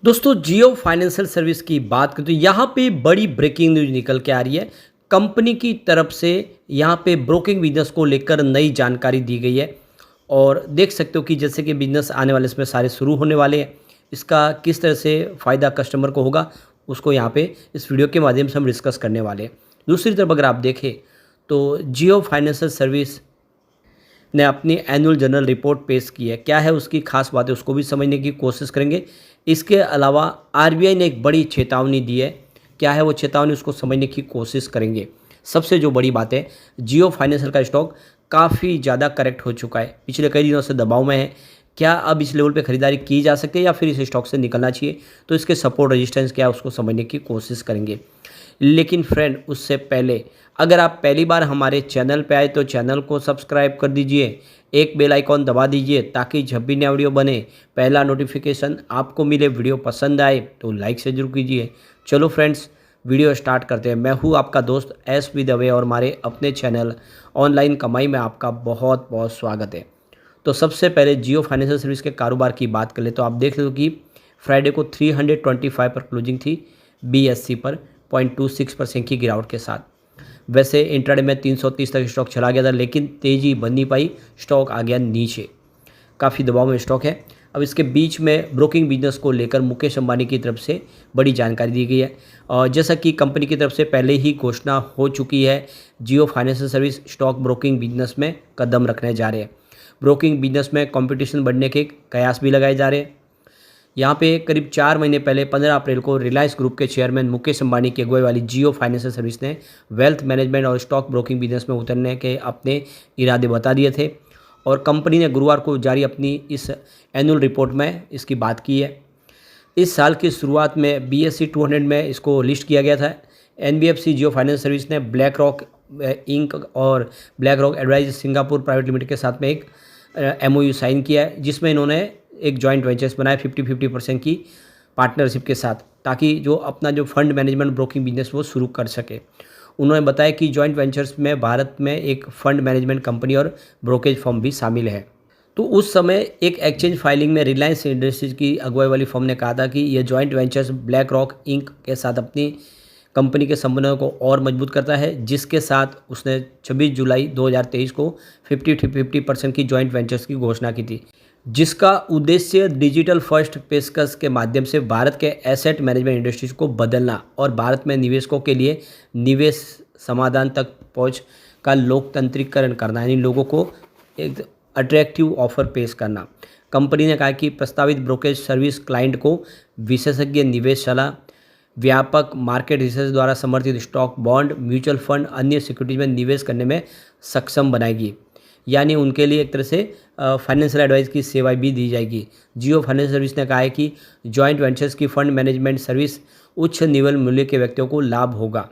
दोस्तों जियो financial service की बात करें तो यहाँ पे बड़ी ब्रेकिंग न्यूज़ निकल के आ रही है। कंपनी की तरफ से यहाँ पे ब्रोकिंग बिजनेस को लेकर नई जानकारी दी गई है और देख सकते हो कि जैसे कि बिजनेस आने वाले इसमें सारे शुरू होने वाले हैं। इसका किस तरह से फ़ायदा कस्टमर को होगा उसको यहाँ पे इस वीडियो के माध्यम से हम डिस्कस करने वाले हैं। दूसरी तरफ अगर आप देखें तो जियो फाइनेंशियल सर्विस ने अपनी एनुअल जनरल रिपोर्ट पेश की है। क्या है उसकी खास बात है उसको भी समझने की कोशिश करेंगे। इसके अलावा आरबीआई ने एक बड़ी चेतावनी दी है। क्या है वो चेतावनी उसको समझने की कोशिश करेंगे। सबसे जो बड़ी बात है जियो फाइनेंशियल का स्टॉक काफ़ी ज़्यादा करेक्ट हो चुका है, पिछले कई दिनों से दबाव में है। क्या अब इस लेवल पे खरीदारी की जा सकती है या फिर इस स्टॉक से निकलना चाहिए, तो इसके सपोर्ट रेजिस्टेंस क्या है उसको समझने की कोशिश करेंगे। लेकिन फ्रेंड उससे पहले अगर आप पहली बार हमारे चैनल पे आए तो चैनल को सब्सक्राइब कर दीजिए, एक बेल आइकॉन दबा दीजिए ताकि जब भी नया वीडियो बने पहला नोटिफिकेशन आपको मिले। वीडियो पसंद आए तो लाइक से जरूर कीजिए। चलो फ्रेंड्स वीडियो स्टार्ट करते हैं। मैं हूँ आपका दोस्त एस.बी. दवे और हमारे अपने चैनल ऑनलाइन कमाई में आपका बहुत बहुत स्वागत है। तो सबसे पहले जियो फाइनेंशियल सर्विस के कारोबार की बात कर ले तो आप देख लो कि फ्राइडे को 325 पर क्लोजिंग थी बीएससी पर 0.26% की गिरावट के साथ। वैसे इंट्राडे में 330 तक स्टॉक चला गया था लेकिन तेज़ी बन नहीं पाई, स्टॉक आ गया नीचे, काफ़ी दबाव में स्टॉक है। अब इसके बीच में ब्रोकिंग बिजनेस को लेकर मुकेश अंबानी की तरफ से बड़ी जानकारी दी गई है और जैसा कि कंपनी की तरफ से पहले ही घोषणा हो चुकी है, Jio financial service stock broking business में कदम रखने जा रहे हैं। ब्रोकिंग बिजनेस में कंपटीशन बढ़ने के कयास भी लगाए जा रहे हैं। यहाँ पे करीब 4 महीने पहले 15 अप्रैल को रिलायंस ग्रुप के चेयरमैन मुकेश अंबानी की अगुवाई वाली जियो फाइनेंशियल सर्विस ने वेल्थ मैनेजमेंट और स्टॉक ब्रोकिंग बिजनेस में उतरने के अपने इरादे बता दिए थे और कंपनी ने गुरुवार को जारी अपनी इस एनुअल रिपोर्ट में इसकी बात की है। इस साल की शुरुआत में BSE 200 में इसको लिस्ट किया गया था। NBFC जियो फाइनेंस सर्विस ने ब्लैक रॉक इंक और black rock advise Singapore private limited के साथ में एक MOU साइन किया है जिसमें इन्होंने एक जॉइंट वेंचर्स बनाया 50-50% की पार्टनरशिप के साथ, ताकि जो अपना जो फंड मैनेजमेंट ब्रोकिंग बिजनेस वो शुरू कर सके। उन्होंने बताया कि जॉइंट वेंचर्स में भारत में एक फंड मैनेजमेंट कंपनी और ब्रोकेज फर्म भी शामिल है। तो उस समय एक एक्सचेंज फाइलिंग में रिलायंस इंडस्ट्रीज की अगुवाई वाली फर्म ने कहा था कि यह joint ventures BlackRock Inc के साथ अपनी कंपनी के संबंधों को और मजबूत करता है, जिसके साथ उसने 26 जुलाई 2023 को 50-50% की जॉइंट वेंचर्स की घोषणा की थी, जिसका उद्देश्य डिजिटल फर्स्ट पेशकश के माध्यम से भारत के एसेट मैनेजमेंट इंडस्ट्रीज को बदलना और भारत में निवेशकों के लिए निवेश समाधान तक पहुंच का लोकतंत्रीकरण करना, यानी लोगों को एक अट्रैक्टिव ऑफर पेश करना। कंपनी ने कहा कि प्रस्तावित ब्रोकरेज सर्विस क्लाइंट को विशेषज्ञ निवेश सलाह, व्यापक मार्केट रिसर्च द्वारा समर्थित स्टॉक, बॉन्ड, म्यूचुअल फंड, अन्य सिक्योरिटीज में निवेश करने में सक्षम बनाएगी, यानी उनके लिए एक तरह से फाइनेंशियल एडवाइस की सेवाएं भी दी जाएगी। जियो फाइनेंशियल सर्विस ने कहा है कि जॉइंट वेंचर्स की फंड मैनेजमेंट सर्विस उच्च निवल मूल्य के व्यक्तियों को लाभ होगा।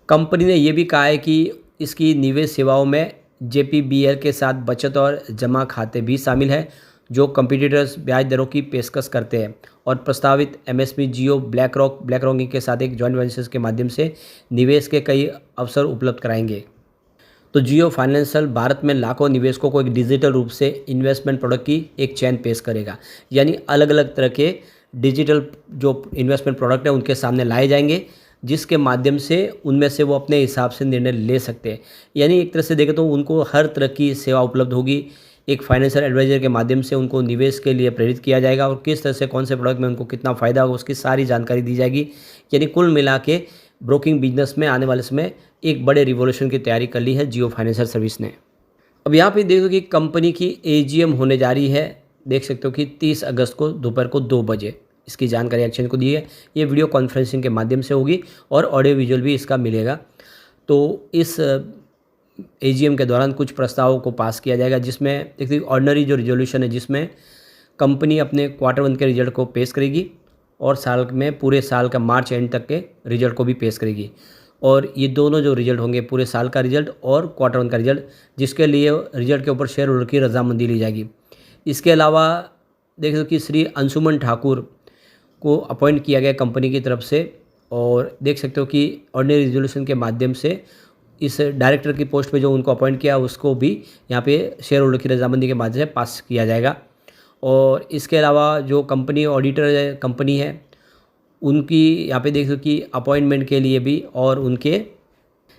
कंपनी ने यह भी कहा है कि इसकी निवेश सेवाओं में JPBL के साथ बचत और जमा खाते भी शामिल है जो कंपटीटर्स ब्याज दरों की पेशकश करते हैं और प्रस्तावित MSP जियो ब्लैक रॉक इंक के साथ एक जॉइंट वेंचर्स के माध्यम से निवेश के कई अवसर उपलब्ध कराएंगे। तो जियो फाइनेंशियल भारत में लाखों निवेशकों को एक डिजिटल रूप से इन्वेस्टमेंट प्रोडक्ट की एक चेन पेश करेगा, यानी अलग अलग तरह के डिजिटल जो इन्वेस्टमेंट प्रोडक्ट है उनके सामने लाए जाएंगे, जिसके माध्यम से उनमें से वो अपने हिसाब से निर्णय ले सकते हैं। यानी एक तरह से देखें तो उनको हर तरह की सेवा उपलब्ध होगी। एक फाइनेंशियल एडवाइजर के माध्यम से उनको निवेश के लिए प्रेरित किया जाएगा और किस तरह से कौन से प्रोडक्ट में उनको कितना फ़ायदा होगा उसकी सारी जानकारी दी जाएगी। यानी कुल मिला के ब्रोकिंग बिजनेस में आने वाले समय एक बड़े रिवॉल्यूशन की तैयारी कर ली है जियो फाइनेंशियल सर्विस ने। अब यहाँ पे देखो कि कंपनी की AGM होने जा रही है, देख सकते हो कि 30 अगस्त को दोपहर को 2 बजे इसकी जानकारी एक्सचेंज को दी है। ये वीडियो कॉन्फ्रेंसिंग के माध्यम से होगी और ऑडियो विजुअल भी इसका मिलेगा। तो इस AGM के दौरान कुछ प्रस्तावों को पास किया जाएगा, जिसमें देखिए ऑर्डिनरी जो रिजोल्यूशन है जिसमें कंपनी अपने Q1 के रिजल्ट को पेश करेगी और साल में पूरे साल का मार्च एंड तक के रिजल्ट को भी पेश करेगी। और ये दोनों जो रिजल्ट होंगे पूरे साल का रिजल्ट और Q1 का रिजल्ट, जिसके लिए रिजल्ट के ऊपर शेयर होल्डर की रजामंदी ली जाएगी। इसके अलावा देख सकते कि श्री अंशुमन ठाकुर को अपॉइंट किया गया कंपनी की तरफ से और देख सकते हो कि ऑर्डिनरी रिजोल्यूशन के माध्यम से इस डायरेक्टर की पोस्ट पे जो उनको अपॉइंट किया उसको भी यहाँ पे शेयर होल्डर की रजामंदी के माध्यम से पास किया जाएगा। और इसके अलावा जो कंपनी ऑडिटर कंपनी है उनकी यहाँ पे देख लो कि अपॉइंटमेंट के लिए भी और उनके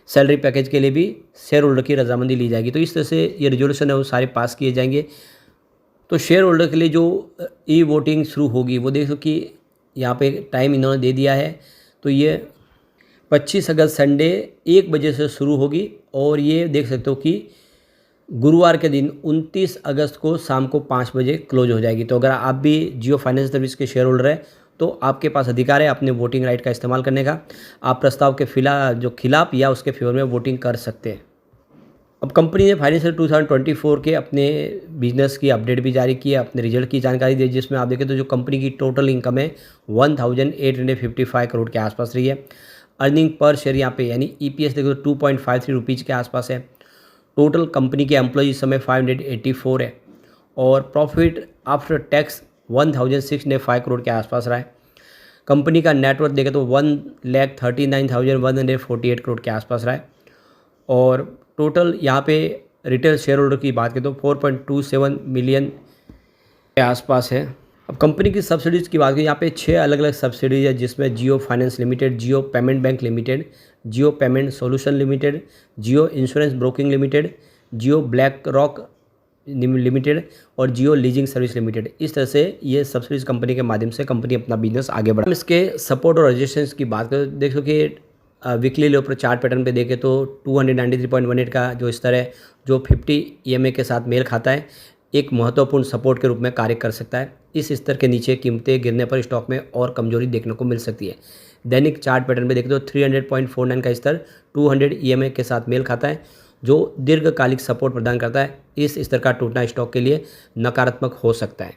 सैलरी पैकेज के लिए भी शेयर होल्डर की रजामंदी ली जाएगी। तो इस तरह से ये रेजोल्यूशन है वो सारे पास किए जाएंगे। तो शेयर होल्डर के लिए जो ई वोटिंग शुरू होगी वो देख लो कि यहाँ पे टाइम इन्होंने दे दिया है। तो ये 25 अगस्त संडे 1 बजे से शुरू होगी और ये देख सकते हो कि गुरुवार के दिन 29 अगस्त को शाम को 5 बजे क्लोज हो जाएगी। तो अगर आप भी जियो फाइनेंस सर्विस के शेयर होल्डर हैं तो आपके पास अधिकार है अपने वोटिंग राइट का इस्तेमाल करने का। आप प्रस्ताव के खिलाफ या उसके फेवर में वोटिंग कर सकते हैं। अब कंपनी ने फाइनेंशियल 2024 के अपने बिजनेस की अपडेट भी जारी की है, अपने रिजल्ट की जानकारी दी, जिसमें आप देखें तो जो कंपनी की टोटल इनकम है 1855 करोड़ के आसपास रही है। अर्निंग पर शेयर यहाँ पे यानी EPS देखो तो 2.53 रुपीज़ के आसपास है। टोटल कंपनी के एम्प्लॉय इस समय 584 है और प्रॉफिट आफ्टर टैक्स 1605 करोड़ के आसपास रहा है। कंपनी का नेटवर्थ देखें तो 1,39,148 करोड़ के आसपास रहा है और टोटल यहाँ पे रिटेल शेयर होल्डर की बात करें तो 4.27 मिलियन के आसपास है। अब कंपनी की सब्सिडीज़ की बात करें, यहाँ पे 6 अलग अलग सब्सिडीज है, जिसमें जियो फाइनेंस लिमिटेड, जियो पेमेंट बैंक लिमिटेड, जियो पेमेंट सॉल्यूशन लिमिटेड, जियो इंश्योरेंस ब्रोकिंग लिमिटेड, जियो ब्लैक रॉक लिमिटेड और जियो लीजिंग सर्विस लिमिटेड। इस तरह से ये सब्सिडीज कंपनी के माध्यम से कंपनी अपना बिजनेस आगे बढ़ा। इसके सपोर्ट और रजिस्ट्रेशन की बात करें, देखो कि वीकली लो पर चार्ट पैटर्न पे देखें तो 293.18 का जो स्तर है, जो 50 EMA के साथ मेल खाता है, एक महत्वपूर्ण सपोर्ट के रूप में कार्य कर सकता है। इस स्तर के नीचे कीमतें गिरने पर स्टॉक में और कमजोरी देखने को मिल सकती है। दैनिक चार्ट पैटर्न पे देखें तो 300.49 का स्तर 200 EMA के साथ मेल खाता है, जो दीर्घकालिक सपोर्ट प्रदान करता है। इस स्तर का टूटना स्टॉक के लिए नकारात्मक हो सकता है।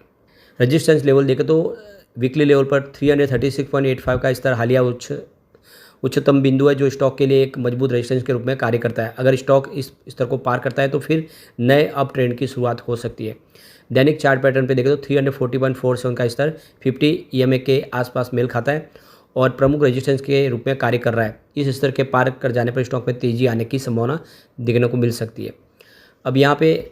रजिस्टेंस लेवल देखें तो वीकली लेवल पर 336.85 का स्तर हालिया उच्चतम बिंदु है, जो स्टॉक के लिए एक मजबूत रेजिस्टेंस के रूप में कार्य करता है। अगर स्टॉक इस स्तर को पार करता है तो फिर नए अप ट्रेंड की शुरुआत हो सकती है। दैनिक चार्ट पैटर्न पे देखें तो 340.47 का स्तर 50 EMA के आसपास मेल खाता है और प्रमुख रेजिस्टेंस के रूप में कार्य कर रहा है। इस स्तर के पार कर जाने पर स्टॉक में तेजी आने की संभावना देखने को मिल सकती है। अब यहाँ पे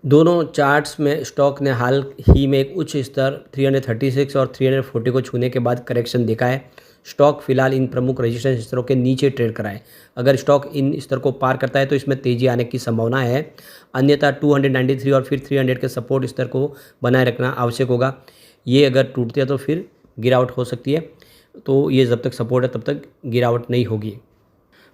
दोनों चार्ट्स में स्टॉक ने हाल ही में एक उच्च स्तर 336 और 340 को छूने के बाद करेक्शन देखा है। स्टॉक फिलहाल इन प्रमुख रेजिस्टेंस स्तरों के नीचे ट्रेड करा है। अगर स्टॉक इन स्तर को पार करता है तो इसमें तेजी आने की संभावना है, अन्यथा 293 और फिर 300 के सपोर्ट स्तर को बनाए रखना आवश्यक होगा। ये अगर टूटते हैं तो फिर गिरावट हो सकती है, तो ये जब तक सपोर्ट है तब तक गिरावट नहीं होगी।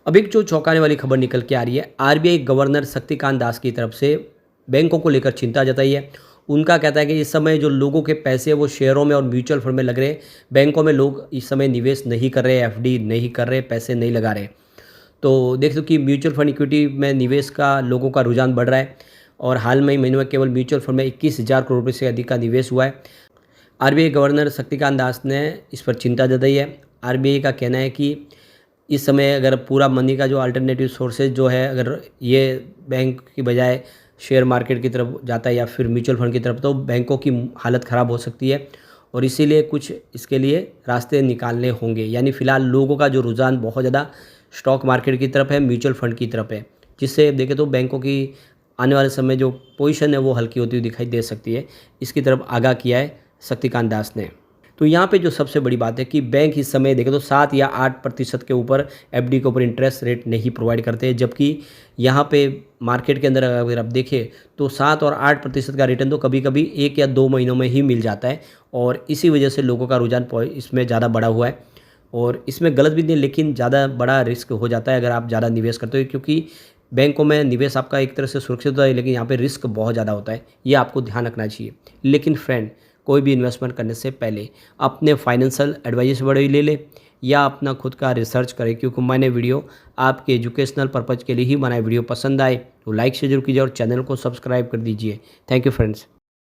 अब एक जो चौंकाने वाली खबर निकल के आ रही है, RBI गवर्नर शक्तिकांत दास की तरफ से बैंकों को लेकर चिंता जताई है। उनका कहता है कि इस समय जो लोगों के पैसे वो शेयरों में और म्यूचुअल फंड में लग रहे हैं, बैंकों में लोग इस समय निवेश नहीं कर रहे, FD नहीं कर रहे, पैसे नहीं लगा रहे। तो देख लो कि म्यूचुअल फंड इक्विटी में निवेश का लोगों का रुझान बढ़ रहा है और हाल में ही महीनों में केवल म्यूचुअल फंड में 21,000 करोड़ रुपये से अधिक का निवेश हुआ है। RBI गवर्नर शक्तिकांत दास ने इस पर चिंता जताई है। RBI का कहना है कि इस समय अगर पूरा मनी का जो अल्टरनेटिव सोर्सेज जो है, अगर ये बैंक की बजाय शेयर मार्केट की तरफ जाता है या फिर म्यूचुअल फंड की तरफ, तो बैंकों की हालत ख़राब हो सकती है और इसीलिए कुछ इसके लिए रास्ते निकालने होंगे। यानी फ़िलहाल लोगों का जो रुझान बहुत ज़्यादा स्टॉक मार्केट की तरफ है, म्यूचुअल फंड की तरफ है, जिससे देखें तो बैंकों की आने वाले समय जो पोजीशन है वो हल्की होती हुई दिखाई दे सकती है। इसकी तरफ आगाह किया है शक्तिकांत दास ने। तो यहाँ पे जो सबसे बड़ी बात है कि बैंक इस समय देखें तो 7 या 8% के ऊपर FD के ऊपर इंटरेस्ट रेट नहीं प्रोवाइड करते हैं, जबकि यहाँ पे मार्केट के अंदर अगर आप देखें तो 7 और 8% का रिटर्न तो कभी कभी 1 या 2 महीनों में ही मिल जाता है और इसी वजह से लोगों का रुझान इसमें ज़्यादा बढ़ा हुआ है। और इसमें गलत भी नहीं, लेकिन ज़्यादा बड़ा रिस्क हो जाता है अगर आप ज़्यादा निवेश करते हो, क्योंकि बैंकों में निवेश आपका एक तरह से सुरक्षित होता है, लेकिन यहाँ पे रिस्क बहुत ज़्यादा होता है, ये आपको ध्यान रखना चाहिए। लेकिन फ्रेंड, कोई भी इन्वेस्टमेंट करने से पहले अपने फाइनेंशियल एडवाइजर से बड़े ले ले या अपना खुद का रिसर्च करें, क्योंकि मैंने वीडियो आपके एजुकेशनल पर्पज़ के लिए ही बनाए। वीडियो पसंद आए तो लाइक से जरूर कीजिए और चैनल को सब्सक्राइब कर दीजिए। Thank you friends.